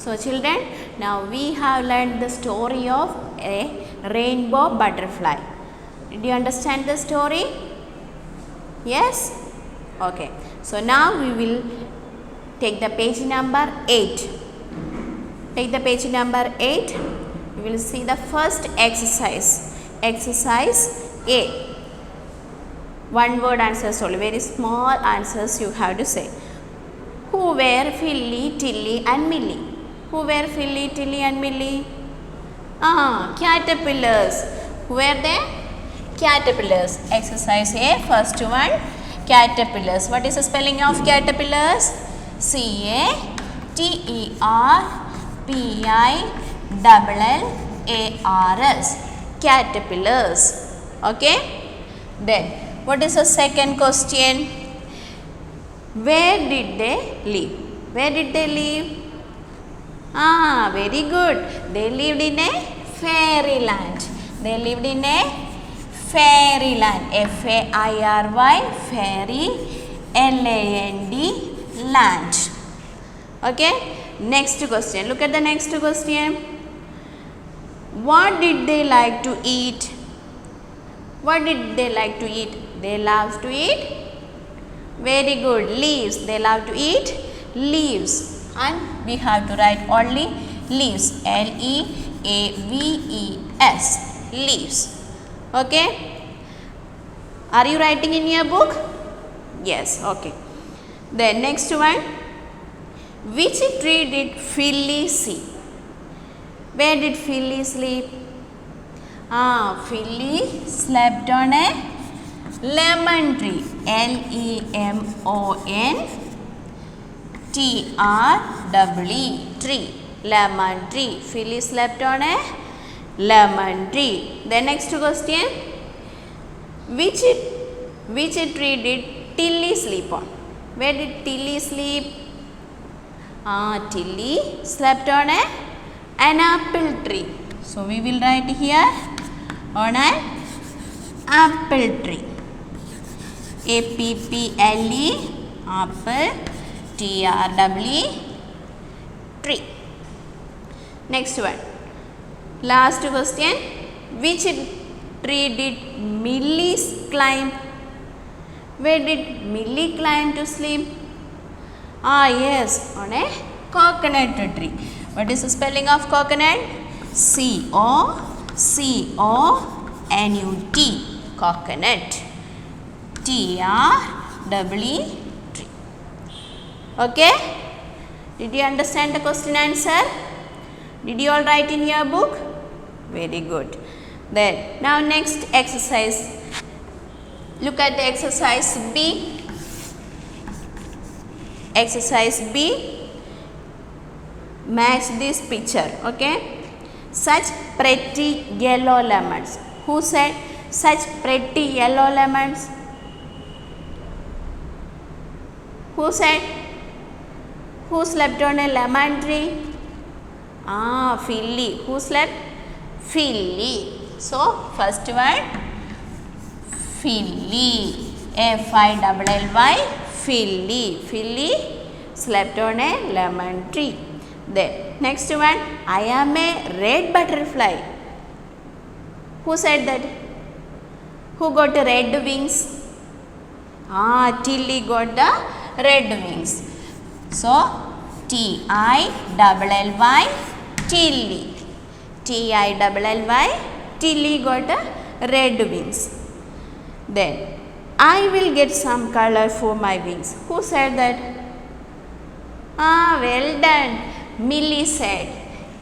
So children, now we have learned the story of a rainbow butterfly. Did you understand the story? Yes? Okay. So now we will take the page number 8. Take the page number 8. We will see the first exercise. Exercise A. One word answers only. Very small answers you have to say. Who were Philly, Tilly and Millie? Who were Philly, Tilly and Millie? Caterpillars. Who were they? Caterpillars. Exercise A. First one. Caterpillars. What is the spelling of caterpillars? Caterpillars. Caterpillars. Okay. Then what is the second question? Where did they live? Where did they live? Very good. They lived in a fairyland. They lived in a fairyland. F-A-I-R-Y, fairy, L-A-N-D, land. Okay. Next question. Look at the next question. What did they like to eat? What did they like to eat? They love to eat. Very good. Leaves. They love to eat leaves. And we have to write only leaves. L-E-A-V-E-S. Leaves. Okay. Are you writing in your book? Yes. Okay. Then next one. Which tree did Philly see? Where did Philly sleep? Philly slept on a lemon tree. L-E-M-O-N-T-R-E-E. Tree. Lemon tree. Philly slept on a lemon tree. The next question. Which tree did Tilly sleep on? Where did Tilly sleep? Tilly slept on an apple tree. So we will write here on an apple tree. A-P-P-L-E, apple, T-R-E-E, tree. Next one. Last question. Which tree did Millie climb? Where did Millie climb to sleep? Yes, on a coconut tree. What is the spelling of coconut? C-O-C-O-N-U-T. Coconut. T-R-E-E, tree. Okay? Did you understand the question answer? Did you all write in your book? Very good. Then, now next exercise. Look at the exercise B. Exercise B. Match this picture. Okay? Such pretty yellow lemons. Who said such pretty yellow lemons? Who said? Who slept on a lemon tree? Philly. Who slept? Philly. So, first one, Philly. F-I-L-L-Y, Philly. Philly slept on a lemon tree. Then, next one, I am a red butterfly. Who said that? Who got red wings? Tilly got the red wings. So, T-I-L-L-Y, Tilly. T-I-L-L-Y, Tilly got red wings. Then, I will get some color for my wings. Who said that? Well done. Millie said.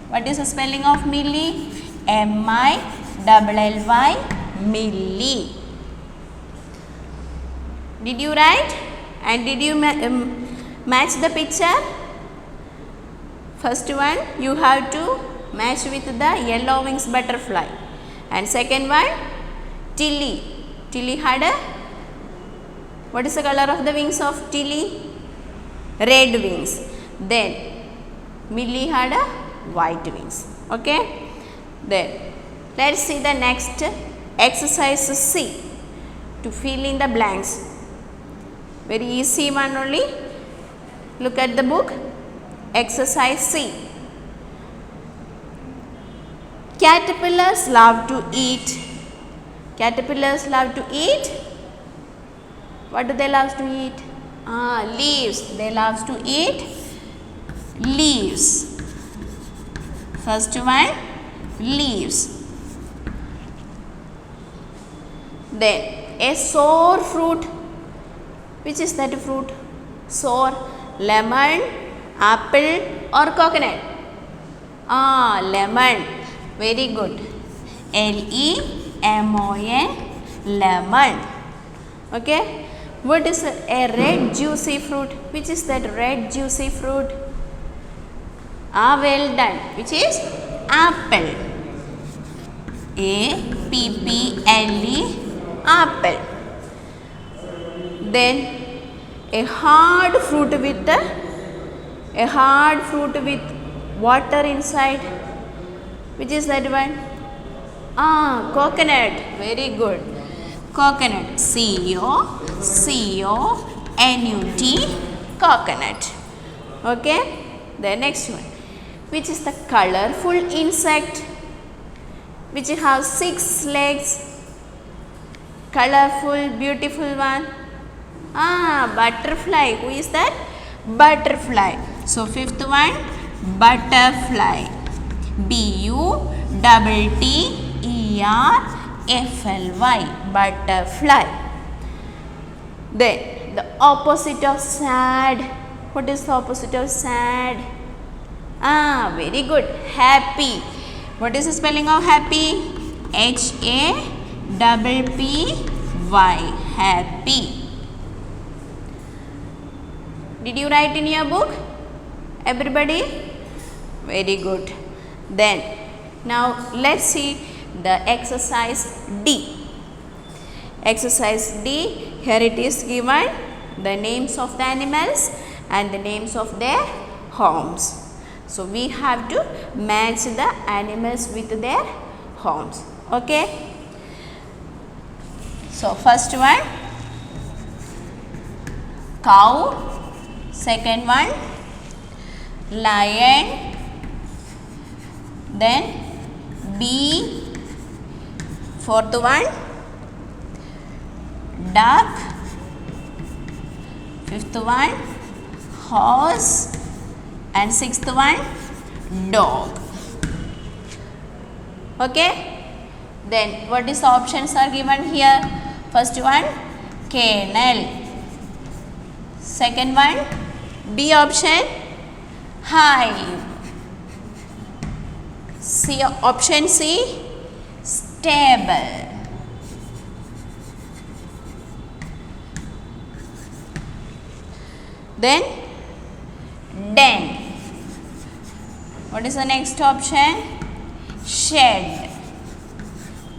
What is the spelling of Millie? M-I-L-L-Y, Millie. Did you write? And did you match the picture? First one, you have to match with the yellow wings butterfly. And second one, Tilly. Tilly had a, what is the color of the wings of Tilly? Red wings. Then, Millie had a white wings. Okay? Then, let's see the next exercise C. To fill in the blanks. Very easy one only. Look at the book. Exercise C. caterpillars love to eat. Caterpillars love to eat. What do they love to eat? Leaves. They love to eat leaves. First one, leaves. Then a sour fruit. Which is that fruit? Sour. Lemon, apple or coconut? Lemon. Very good. Lemon. Lemon. Okay. What is a red juicy fruit? Which is that red juicy fruit? Well done. Which is apple. Apple. Apple. Then a hard fruit with water inside. Which is that one? Coconut. Very good. Coconut. C-O-C-O-N-U-T. Coconut. Okay. The next one. Which is the colorful insect which has 6 legs? Colorful, beautiful one. Butterfly. Who is that? Butterfly. So fifth one, butterfly. B-U-T-T-E-R-F-L-Y. Butterfly. Then the opposite of sad. What is the opposite of sad? Very good. Happy. What is the spelling of happy? H-A-P-P-Y. Happy. Did you write in your book? Everybody? Very good. Then, now let's see the exercise D. Exercise D, here it is given the names of the animals and the names of their homes. So, we have to match the animals with their homes. Okay. So, first one, cow. Second one, lion. Then bee. Fourth one, duck. Fifth one, horse. And sixth one, dog. Okay. Then what is the options are given here? First one, kennel. Second one, B option, hive. C option C, stable. Then den. What is the next option? Shed.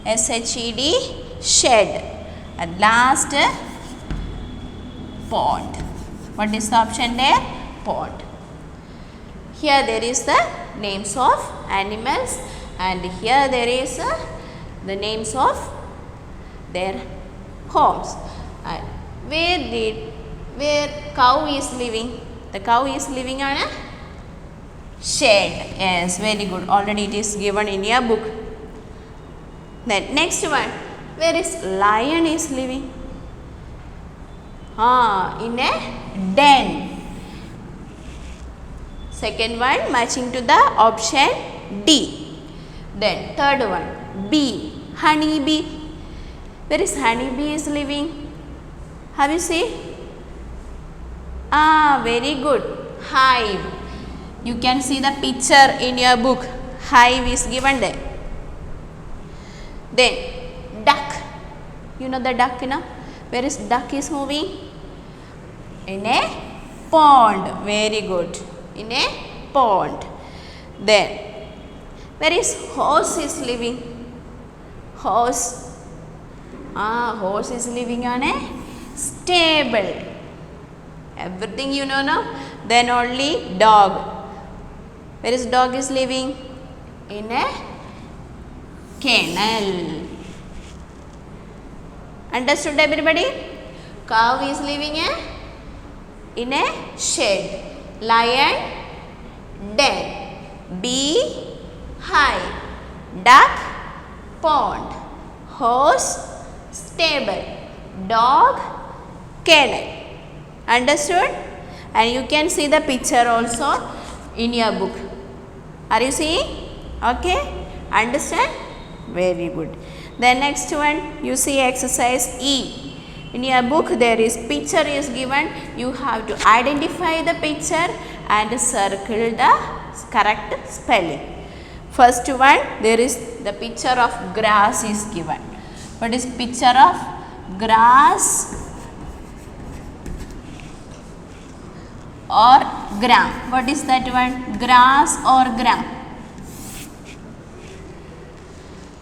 S-H-E-D, shed. At last, pond. What is the option there? Pond. Here there is the names of animals and here there is the names of their homes. Where cow is living? The cow is living on a shed. Yes, very good. Already it is given in your book. Then next one, where is lion is living? In a den. Second one matching to the option D. Then third one, B, honey bee. Where is honey bee is living? Have you seen? Very good. Hive. You can see the picture in your book. Hive is given there. Then duck. You know the duck, na? Where is duck is moving? In a pond. Very good. In a pond. Then where is horse is living? Horse. Horse is living on a stable. Everything you know now. Then only dog. Where is dog is living? In a kennel. Understood everybody? Cow is living in a shed. Lion, den. Bee, hive. duck, pond, horse, stable, dog, kennel. Understood? And you can see the picture also in your book. Are you seeing? Okay? Understand? Very good. The next one, you see exercise E. In your book there is picture is given. You have to identify the picture and circle the correct spelling. First one, there is the picture of grass is given. What is picture of grass or gram? What is that one? Grass or gram?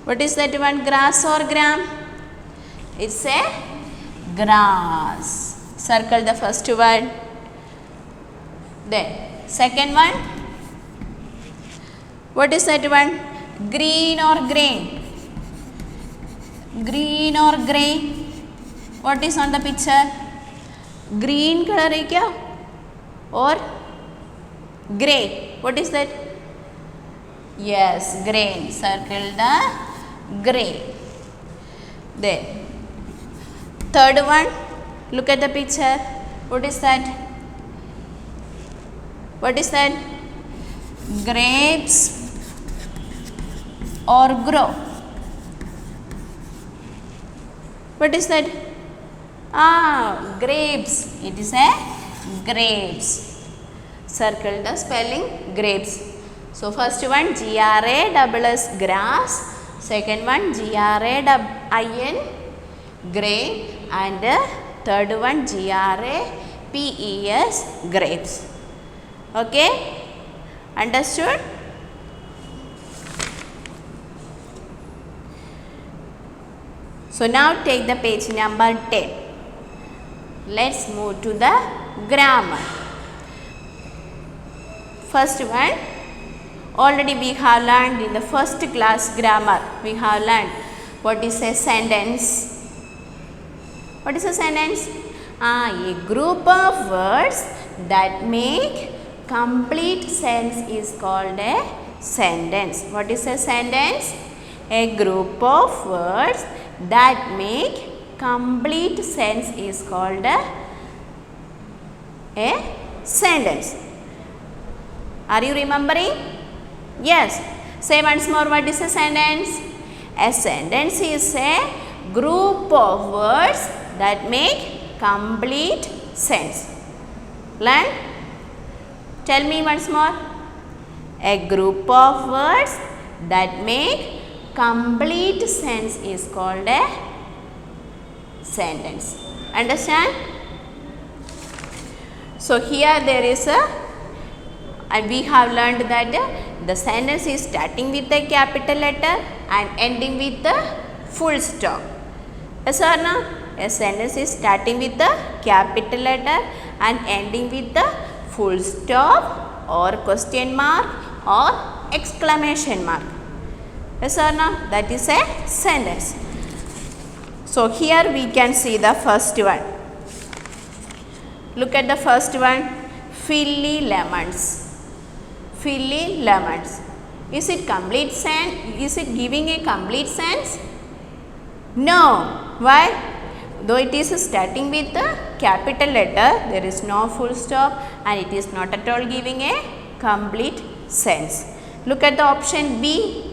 What is that one? Grass or gram? It's a grass. Circle the first one. Then second one. What is that one? Green or grain? Green or grain? What is on the picture? Green color है क्या? Or grey? What is that? Yes, grain. Circle the grey. Then third one, look at the picture. What is that? What is that? Grapes or grow? What is that? Grapes. It is a grapes. Circle the spelling grapes. So first one GRASS grass, second one GRAIN grain, and third one GRAPES grapes. Okay? Understood? So now take the page number 10. Let's move to the grammar. First one, already we have learned in the first class grammar. We have learned what is a sentence. What is a sentence? A group of words that make complete sense is called a sentence. What is a sentence? A group of words that make complete sense is called a sentence. Are you remembering? Yes. Say once more, what is a sentence? A sentence is a group of words that make complete sense. Learn? Tell me once more. A group of words that make complete sense is called a sentence. Understand? So here there is a, and we have learned that the sentence is starting with a capital letter and ending with a full stop. Yes or no? A sentence is starting with a capital letter and ending with a full stop or question mark or exclamation mark. Yes or no? That is a sentence. So here we can see the first one. Look at the first one. Philly lemons. Philly lemons. Is it complete sense? Is it giving a complete sense? No. Why? Though it is starting with a capital letter, there is no full stop and it is not at all giving a complete sense. Look at the option B.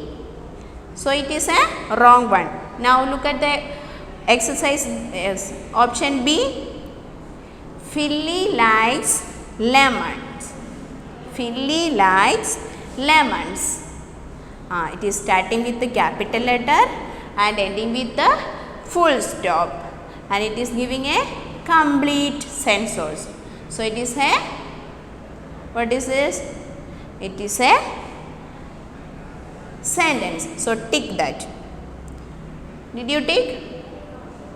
So it is a wrong one. Now look at the exercise. Yes. Option B. Philly likes lemons. Philly likes lemons. It is starting with the capital letter and ending with the full stop, and it is giving a complete sense also. So it is a, what is this? It is a sentence. So tick that. Did you tick?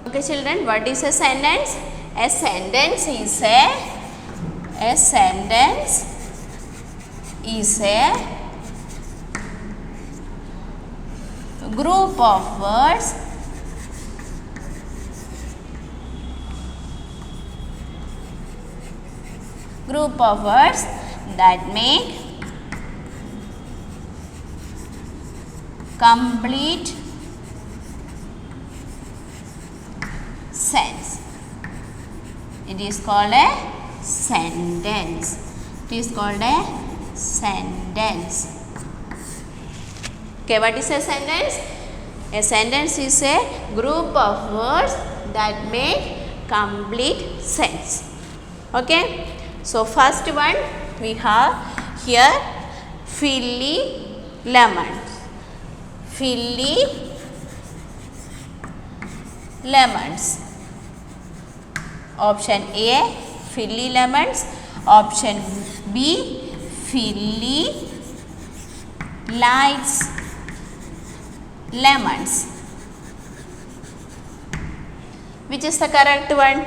Okay children, what is a sentence? A sentence is a sentence is a group of words that make complete sense. It is called a sentence. It is called a sentence. Okay, what is a sentence? A sentence is a group of words that make complete sense. Okay, so first one we have here Philly lemons. Philly lemons. Option A, Philly lemons. Option B, Philly likes lemons. Which is the correct one?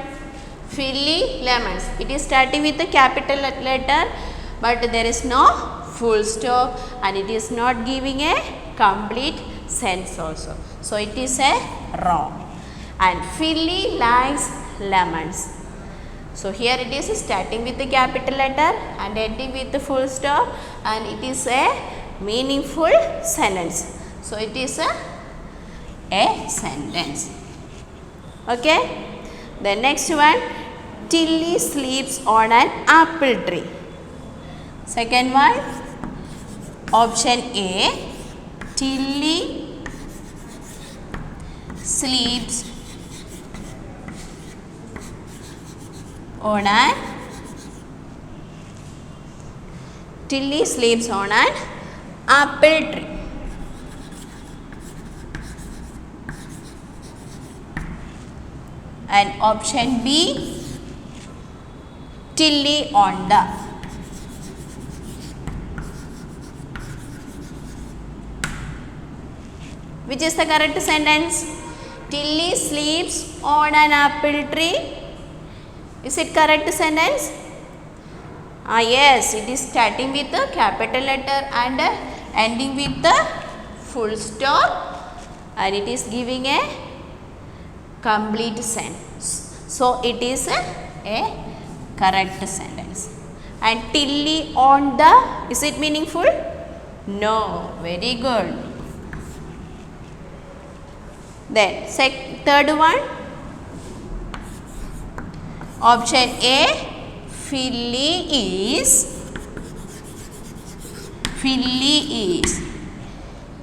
Philly lemons. It is starting with a capital letter, but there is no full stop and it is not giving a complete sense also. So it is a wrong. And Philly likes lemons. So here it is starting with the capital letter and ending with the full stop, and it is a meaningful sentence. So it is a sentence. Okay. The next one, Tilly sleeps on an apple tree. Second one, option A, Tilly sleeps on an apple tree. And option B, Tilly on the. Which is the correct sentence? Tilly sleeps on an apple tree. Is it correct sentence? Yes, it is starting with the capital letter and ending with the full stop, and it is giving a complete sentence. So it is a correct sentence. And Tilly on the, is it meaningful? No. Very good. Then third one, option A, Philly is.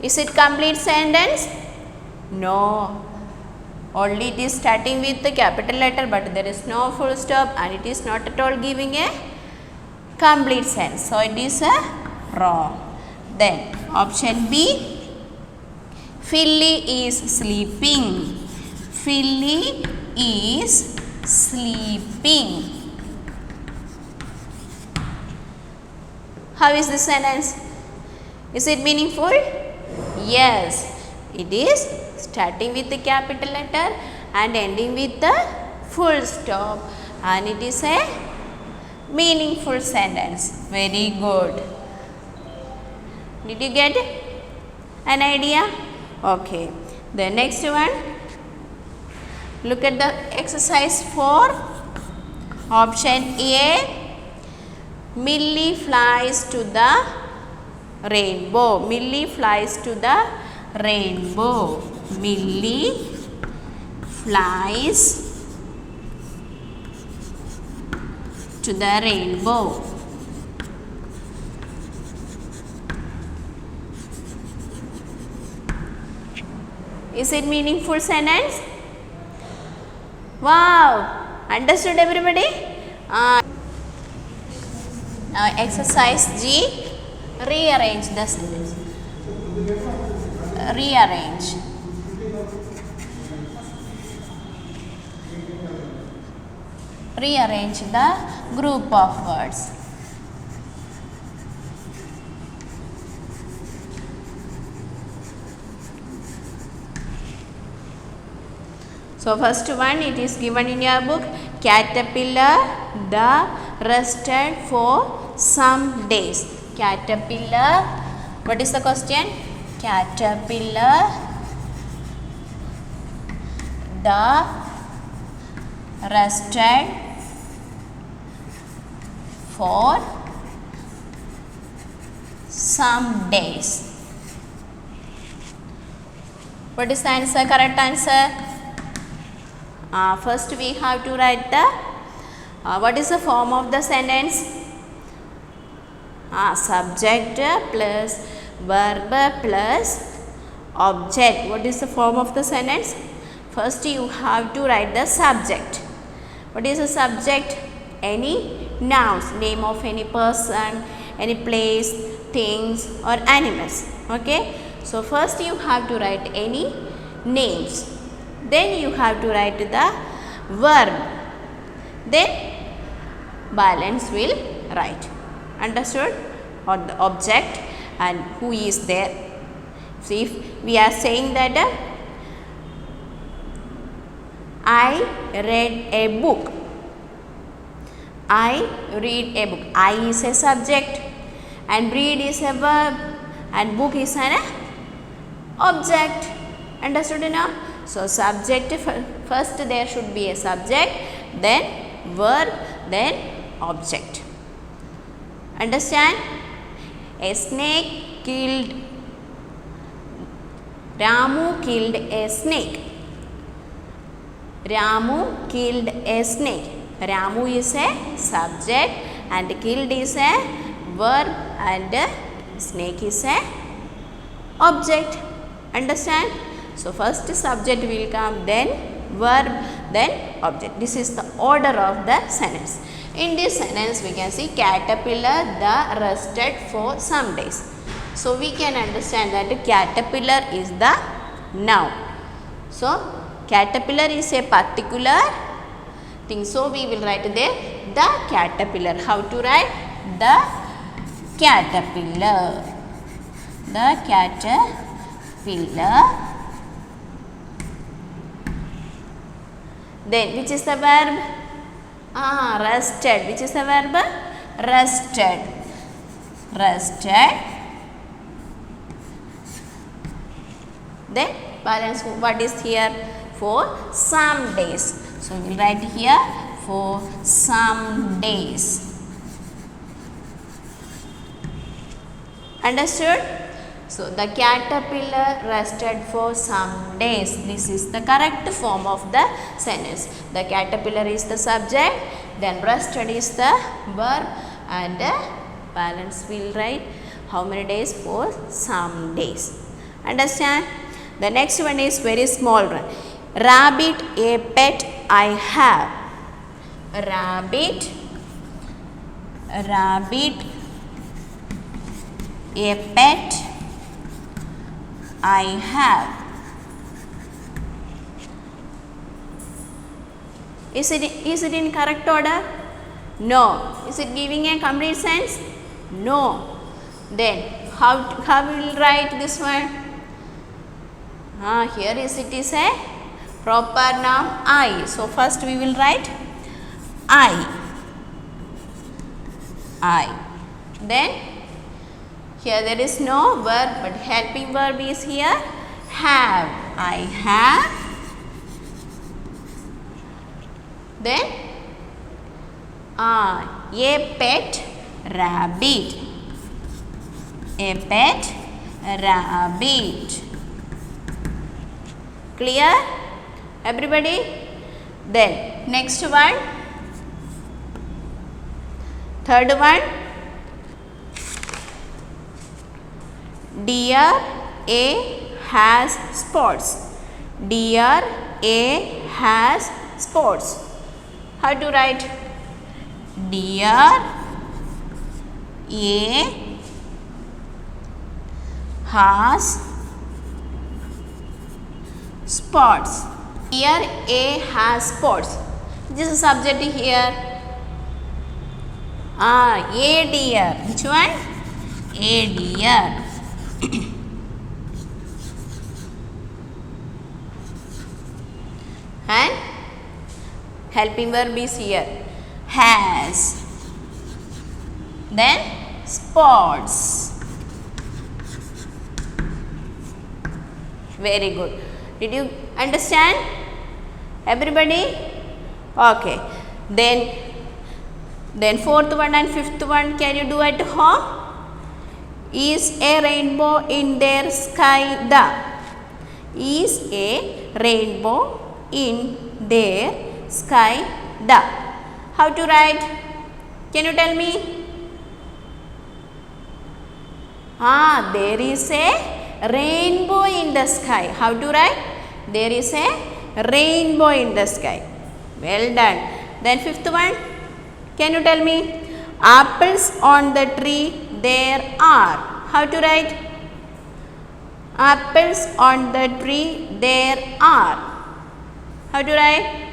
Is it complete sentence? No. Only it is starting with the capital letter, but there is no full stop and it is not at all giving a complete sense. So it is a wrong. Then option B, Philly is sleeping. Philly is sleeping. How is this sentence? Is it meaningful? Yes. It is starting with the capital letter and ending with the full stop, and it is a meaningful sentence. Very good. Did you get an idea? Okay. The next one, look at the exercise 4. Option A, Millie flies to the rainbow. Millie flies to the rainbow. Millie flies to the rainbow. Is it meaningful sentence? Wow! Understood everybody? Now exercise G, rearrange the sentence. Rearrange. Rearrange the group of words. So first one, it is given in your book, caterpillar the rested for some days. Caterpillar, what is the question? Caterpillar the rested for some days. What is the answer? Correct answer? First we have to write the what is the form of the sentence? Subject plus verb plus object. What is the form of the sentence? First you have to write the subject. What is the subject? Any nouns, name of any person, any place, things or animals. Okay. So first you have to write any names. Then you have to write the verb. Then balance will write. Understood? Or the object and who is there. So if we are saying that I read a book. I read a book. I is a subject and read is a verb and book is an object. Understood now? So subject, first there should be a subject, then verb, then object. Understand? A snake killed, Ramu killed a snake. Ramu killed a snake. Ramu is a subject and killed is a verb and snake is a object. Understand? So first subject will come, then verb, then object. This is the order of the sentence. In this sentence we can see caterpillar the rested for some days. So we can understand that caterpillar is the noun. So caterpillar is a particular thing. So we will write there the caterpillar. How to write? The caterpillar. The caterpillar. Then which is the verb? Rested. Which is the verb? Rested. Rested. Then balance what is here? For some days. So we will write here for some days. Understood? So the caterpillar rested for some days. This is the correct form of the sentence. The caterpillar is the subject, then rested is the verb and balance will write how many days? For some days. Understand? The next one is very small one. Rabbit, a pet I have. Rabbit, a pet I have. Is it in correct order? No. Is it giving a complete sense? No. Then how we will write this one? Here it is a proper noun I. So first we will write I. Then here there is no verb but helping verb is here have. I have. Then a pet rabbit. A pet rabbit. Clear? Everybody? Then next one. Third one. Deer A has spots. Deer A has spots. How to write? Deer A has spots. Deer A has spots. This is subject here. A deer. Which one? A deer. And helping verb is here has. Then spots. Very good. Did you understand? Everybody? Okay. Then fourth one and fifth one can you do at home? Is a rainbow in their sky the? is a rainbow in their sky duck. How to write? Can you tell me? There is a rainbow in the sky. How to write? There is a rainbow in the sky. Well done. Then fifth one. Can you tell me? Apples on the tree there are. How to write? Apples on the tree there are. How to write?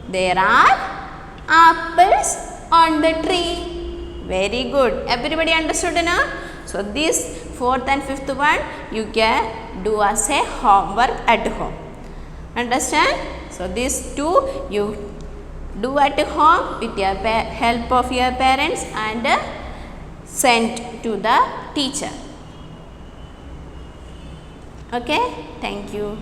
There are apples on the tree. Very good. Everybody understood now? So this fourth and fifth one you can do as a homework at home. Understand? So these two you do at home with your help of your parents and send to the teacher. Okay? Thank you.